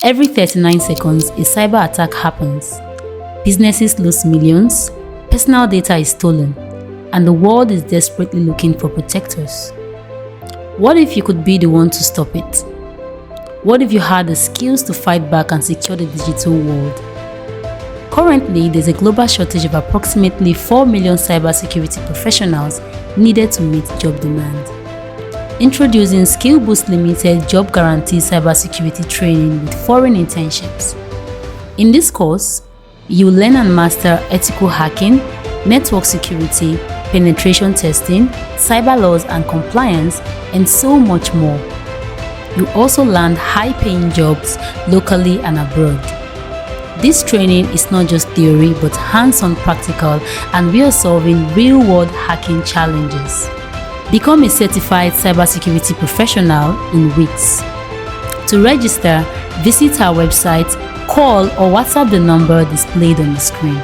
Every 39 seconds, a cyber attack happens. Businesses lose millions, personal data is stolen, and the world is desperately looking for protectors. What if you could be the one to stop it? What if you had the skills to fight back and secure the digital world? Currently, there's a global shortage of approximately 4 million cybersecurity professionals needed to meet job demand. Introducing Skill Boost Limited Job Guarantee Cybersecurity Training with foreign internships. In this course, you will learn and master ethical hacking, network security, penetration testing, cyber laws and compliance, and so much more. You also land high-paying jobs locally and abroad. This training is not just theory but hands-on practical, and we are solving real-world hacking challenges. Become a certified cybersecurity professional in weeks. To register, visit our website, call or WhatsApp the number displayed on the screen.